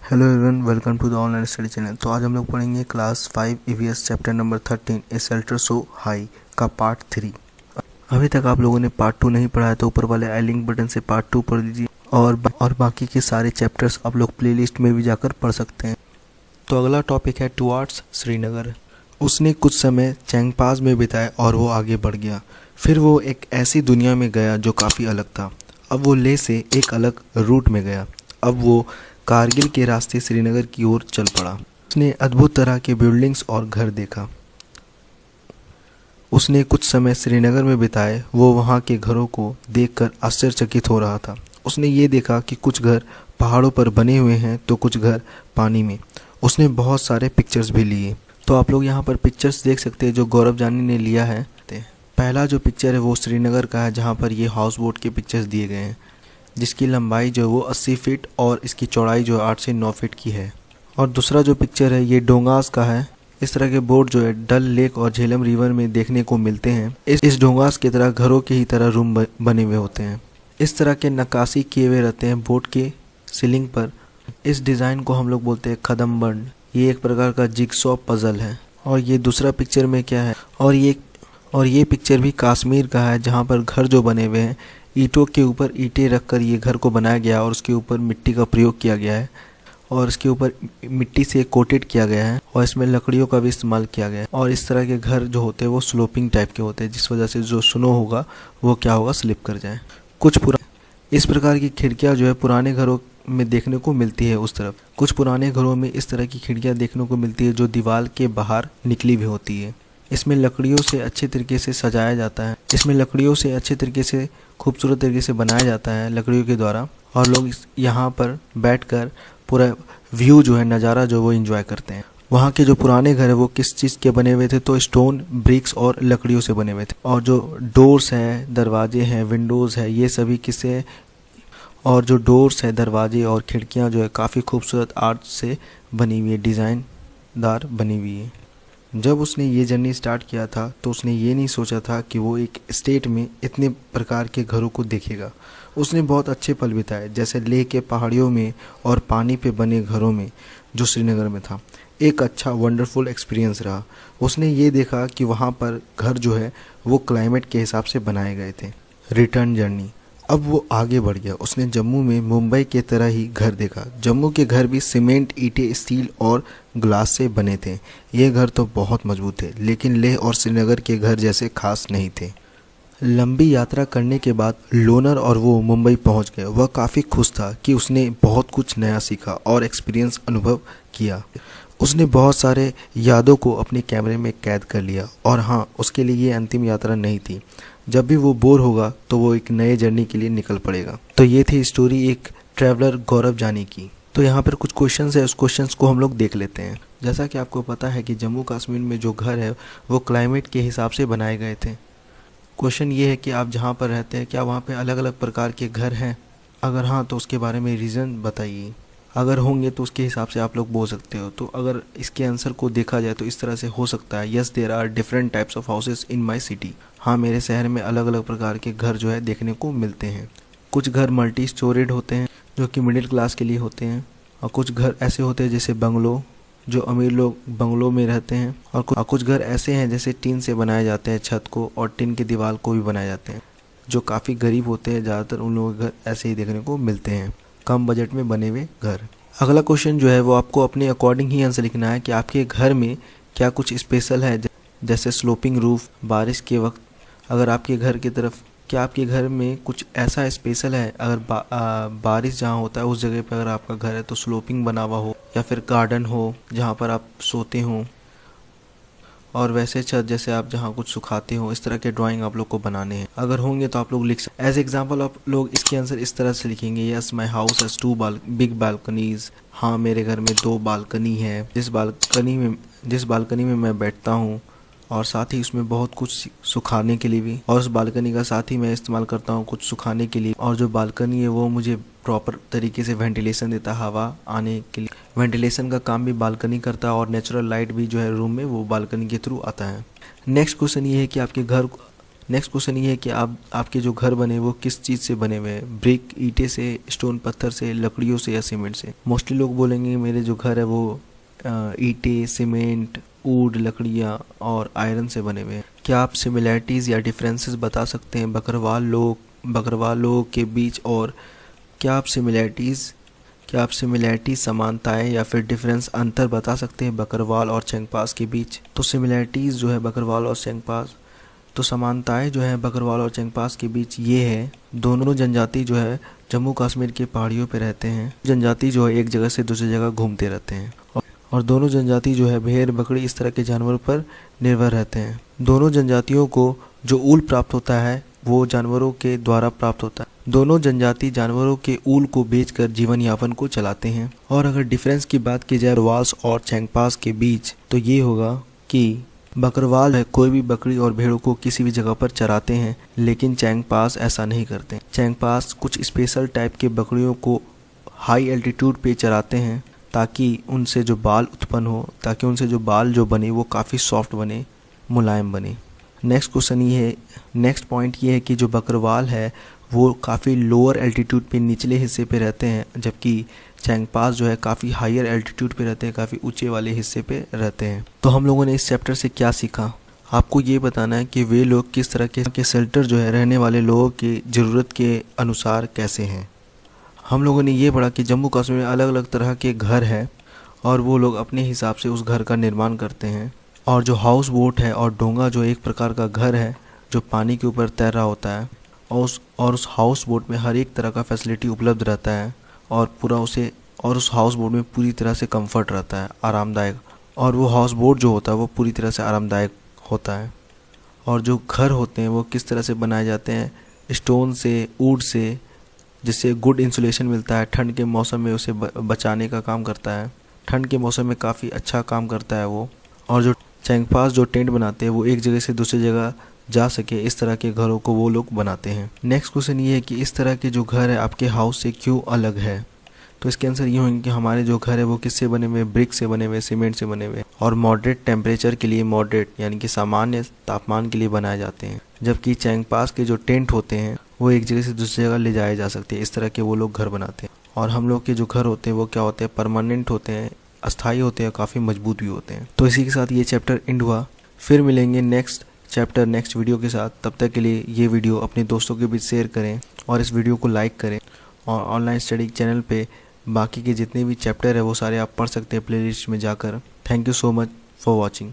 Hello everyone, welcome to the online study channel. तो आज हम लोग पढ़ेंगे class 5 EVS chapter number 13 a shelter so high का पार्ट 3। अभी तक आप लोगों ने पार्ट 2 नहीं पढ़ा है तो ऊपर वाले आई लिंक बटन से पार्ट 2 पढ़ लीजिए और बाकी के सारे चैप्टर्स आप लोग प्लेलिस्ट में भी जाकर पढ़ सकते हैं। तो अगला टॉपिक है टुवार्ड्स श्रीनगर। उसने कुछ समय चैंगपास में बिताया और वो आगे बढ़ गया। फिर वो एक ऐसी दुनिया में गया जो काफ़ी अलग था। अब वो लेह से एक अलग रूट में गया। अब वो कारगिल के रास्ते श्रीनगर की ओर चल पड़ा। उसने अद्भुत तरह के बिल्डिंग्स और घर देखा। उसने कुछ समय श्रीनगर में बिताए। वो वहाँ के घरों को देखकर आश्चर्यचकित हो रहा था। उसने ये देखा कि कुछ घर पहाड़ों पर बने हुए हैं तो कुछ घर पानी में। उसने बहुत सारे पिक्चर्स भी लिए। तो आप लोग यहाँ पर पिक्चर्स देख सकते हैं जो गौरव जानी ने लिया है। पहला जो पिक्चर है वो श्रीनगर का है, जहाँ पर ये हाउस बोट के पिक्चर्स दिए गए हैं, जिसकी लंबाई जो है वो 80 फीट और इसकी चौड़ाई जो है 8 से 9 फीट की है। और दूसरा जो पिक्चर है ये डोंगास का है। इस तरह के बोट जो है डल लेक और झेलम रिवर में देखने को मिलते हैं। इस डोंगास की तरह घरों के ही तरह रूम बने हुए होते हैं। इस तरह के नक्काशी किए हुए रहते हैं बोट के सीलिंग पर। इस डिज़ाइन को हम लोग बोलते हैं खदम बंड। ये एक प्रकार का जिगसॉ पजल है। और ये दूसरा पिक्चर में क्या है, और ये पिक्चर भी कश्मीर का है, जहाँ पर घर जो बने हुए हैं ईंटों के ऊपर ईंटें रखकर ये घर को बनाया गया और उसके ऊपर मिट्टी का प्रयोग किया गया है और इसके ऊपर मिट्टी से कोटेड किया गया है और इसमें लकड़ियों का भी इस्तेमाल किया गया है। और इस तरह के घर जो होते हैं वो स्लोपिंग टाइप के होते हैं, जिस वजह से जो स्नो होगा वो क्या होगा, स्लिप कर जाए। इस प्रकार की खिड़कियाँ जो है पुराने घरों में देखने को मिलती है। उस तरफ कुछ पुराने घरों में इस तरह की खिड़कियाँ देखने को मिलती है जो दीवार के बाहर निकली भी होती है। इसमें लकड़ियों से अच्छे तरीके से सजाया जाता है। इसमें लकड़ियों से अच्छे तरीके से खूबसूरत तरीके से बनाया जाता है लकड़ियों के द्वारा। और लोग यहाँ पर बैठकर पूरा व्यू जो है, नज़ारा जो वो एंजॉय करते हैं। वहाँ के जो पुराने घर है वो किस चीज़ के बने हुए थे, तो स्टोन, ब्रिक्स और लकड़ियों से बने हुए थे। और जो डोर्स हैं, दरवाजे हैं, विंडोज़ है, ये सभी किससे, और जो डोर्स है, दरवाजे और खिड़कियाँ जो है काफ़ी खूबसूरत आर्ट से बनी हुई है, डिज़ाइनदार बनी हुई है। जब उसने ये जर्नी स्टार्ट किया था तो उसने ये नहीं सोचा था कि वो एक स्टेट में इतने प्रकार के घरों को देखेगा। उसने बहुत अच्छे पल बिताए, जैसे लेह के पहाड़ियों में और पानी पे बने घरों में जो श्रीनगर में था। एक अच्छा वंडरफुल एक्सपीरियंस रहा। उसने ये देखा कि वहाँ पर घर जो है वो क्लाइमेट के हिसाब से बनाए गए थे। Return journey. अब वो आगे बढ़ गया। उसने जम्मू में मुंबई के तरह ही घर देखा। जम्मू के घर भी सीमेंट, ईंटें, स्टील और ग्लास से बने थे। ये घर तो बहुत मजबूत थे, लेकिन लेह और श्रीनगर के घर जैसे खास नहीं थे। लंबी यात्रा करने के बाद लोनर और वो मुंबई पहुंच गए। वह काफ़ी खुश था कि उसने बहुत कुछ नया सीखा और एक्सपीरियंस अनुभव किया। उसने बहुत सारे यादों को अपने कैमरे में कैद कर लिया। और हाँ, उसके लिए ये अंतिम यात्रा नहीं थी। जब भी वो बोर होगा तो वो एक नए जर्नी के लिए निकल पड़ेगा। तो ये थी स्टोरी एक ट्रैवलर गौरव जानी की। तो यहाँ पर कुछ क्वेश्चंस है, उस क्वेश्चंस को हम लोग देख लेते हैं। जैसा कि आपको पता है कि जम्मू कश्मीर में जो घर है वो क्लाइमेट के हिसाब से बनाए गए थे। क्वेश्चन ये है कि आप जहाँ पर रहते हैं क्या वहाँ पे अलग अलग प्रकार के घर हैं? अगर हाँ तो उसके बारे में रीज़न बताइए। अगर होंगे तो उसके हिसाब से आप लोग बोल सकते हो। तो अगर इसके आंसर को देखा जाए तो इस तरह से हो सकता है, yes there are different types of houses in my city. हाँ, मेरे शहर में अलग अलग प्रकार के घर जो है देखने को मिलते हैं। कुछ घर मल्टी स्टोरेड होते हैं जो कि मिडिल क्लास के लिए होते हैं, और कुछ घर ऐसे होते हैं जैसे बंगलो, जो अमीर लोग बंगलों में रहते हैं। और कुछ घर ऐसे हैं जैसे टीन से बनाए जाते हैं, छत को और टीन की दीवार को भी बनाए जाते हैं। जो काफ़ी गरीब होते हैं ज़्यादातर उन लोगों के घर ऐसे ही देखने को मिलते हैं, कम बजट में बने हुए घर। अगला क्वेश्चन जो है वो आपको अपने अकॉर्डिंग ही आंसर लिखना है कि आपके घर में क्या कुछ स्पेशल है, जैसे स्लोपिंग रूफ, बारिश के वक्त अगर आपके घर की तरफ, क्या आपके घर में कुछ ऐसा स्पेशल है, अगर बारिश जहाँ होता है उस जगह पर अगर आपका घर है तो स्लोपिंग बना हुआ हो, या फिर गार्डन हो जहाँ पर आप सोते हो, और वैसे छत जैसे आप जहाँ कुछ सुखाते हो। इस तरह के ड्राइंग आप लोग को बनाने हैं। अगर होंगे तो आप लोग लिख सकते। एज एग्जाम्पल आप लोग इसके आंसर इस तरह से लिखेंगे, yes my house has 2 big balconies. हाँ, मेरे घर में 2 बालकनी है, जिस बालकनी में मैं बैठता हूँ, और साथ ही उसमें बहुत कुछ सुखाने के लिए भी, और उस बालकनी का साथ ही मैं इस्तेमाल करता हूँ कुछ सुखाने के लिए। और जो बालकनी है वो मुझे प्रॉपर तरीके से वेंटिलेशन देता है, हवा आने के लिए। वेंटिलेशन का काम भी बालकनी करता है और नेचुरल लाइट भी जो है रूम में वो बालकनी के थ्रू आता है। नेक्स्ट क्वेश्चन ये है कि आपके घर नेक्स्ट क्वेश्चन ये है कि आपके जो घर बने वो किस चीज़ से बने हुए हैं, ब्रिक, ईंटे से, स्टोन पत्थर से, लकड़ियों से या सीमेंट से। मोस्टली लोग बोलेंगे मेरे जो घर है वो ईंटे, सीमेंट, वुड, लकड़ियाँ और आयरन से बने हुए हैं। क्या आप सिमिलैरिटीज़ या डिफरेंसेस बता सकते हैं बकरवाल लोगों के बीच, और क्या आप सिमिलैरिटी, समानताएं या फिर डिफरेंस, अंतर बता सकते हैं बकरवाल और चैंगपास के बीच। तो सिमिलैरिटीज़ जो है बकरवाल और चैंगपास, तो समानताएं जो है बकरवाल और चैंगपास के बीच ये है, दोनों जनजाति जो है जम्मू कश्मीर के पहाड़ियों पे रहते हैं। जनजाति जो है एक जगह से दूसरी जगह घूमते रहते हैं, और दोनों जनजाति जो है भेड़, बकरी इस तरह के जानवरों पर निर्भर रहते हैं। दोनों जनजातियों को जो ऊल प्राप्त होता है वो जानवरों के द्वारा प्राप्त होता है। दोनों जनजाति जानवरों के ऊल को बेचकर जीवन यापन को चलाते हैं। और अगर डिफरेंस की बात की जाए बकरवाल और चैंगपास के बीच, तो ये होगा कि बकरवाल है कोई भी बकरी और भेड़ों को किसी भी जगह पर चराते हैं, लेकिन चैंगपास ऐसा नहीं करते। चैंगपास कुछ स्पेशल टाइप के बकरियों को हाई एल्टीट्यूड पे चराते हैं ताकि उनसे जो बाल उत्पन्न हो, ताकि उनसे जो बाल जो बने वो काफ़ी सॉफ्ट बने, मुलायम बने। नेक्स्ट पॉइंट ये है कि जो बकरवाल है वो काफ़ी लोअर एल्टीट्यूड पे, निचले हिस्से पे रहते हैं, जबकि चैंगपास जो है काफ़ी हायर एल्टीट्यूड पे रहते हैं, काफ़ी ऊंचे वाले हिस्से पे रहते हैं। तो हम लोगों ने इस चैप्टर से क्या सीखा, आपको ये बताना है कि वे लोग किस तरह के शेल्टर जो है रहने वाले लोगों की ज़रूरत के अनुसार कैसे हैं। हम लोगों ने ये पढ़ा कि जम्मू कश्मीर में अलग अलग तरह के घर है और वो लोग अपने हिसाब से उस घर का निर्माण करते हैं। और जो हाउस बोट है और डोंगा जो एक प्रकार का घर है जो पानी के ऊपर तैर रहा होता है, और उस हाउस बोट में हर एक तरह का फैसिलिटी उपलब्ध रहता है, और उस हाउस बोट में पूरी तरह से कंफर्ट रहता है, आरामदायक। और वो हाउस बोट जो होता है वो पूरी तरह से आरामदायक होता है। और जो घर होते हैं वो किस तरह से बनाए जाते हैं, स्टोन से, वुड से, जिससे गुड इंसुलेशन मिलता है, ठंड के मौसम में उसे बचाने का काम करता है, ठंड के मौसम में काफ़ी अच्छा काम करता है वो। और जो चैंगपास जो टेंट बनाते हैं वो एक जगह से दूसरी जगह जा सके, इस तरह के घरों को वो लोग बनाते हैं। नेक्स्ट क्वेश्चन ये है कि इस तरह के जो घर है आपके हाउस से क्यों अलग है। तो इसके आंसर ये होंगे कि हमारे जो घर है वो किससे बने हुए, ब्रिक से बने हुए, सीमेंट से बने हुए, और मॉडरेट टेम्परेचर के लिए, मॉडरेट यानी कि सामान्य तापमान के लिए बनाए जाते हैं। जबकि चैंगपास के जो टेंट होते हैं वो एक जगह से दूसरी जगह ले जाए जा सकते हैं, इस तरह के वो लोग घर बनाते हैं। और हम लोग के जो घर होते हैं वो क्या होते हैं, परमानेंट होते हैं, अस्थायी होते हैं, काफ़ी मजबूत भी होते हैं। तो इसी के साथ ये चैप्टर एंड हुआ। फिर मिलेंगे नेक्स्ट चैप्टर नेक्स्ट वीडियो के साथ। तब तक के लिए ये वीडियो अपने दोस्तों के बीच शेयर करें और इस वीडियो को लाइक करें। और ऑनलाइन स्टडी चैनल पे बाकी के जितने भी चैप्टर है वो सारे आप पढ़ सकते हैं प्लेलिस्ट में जाकर। Thank you so much for watching.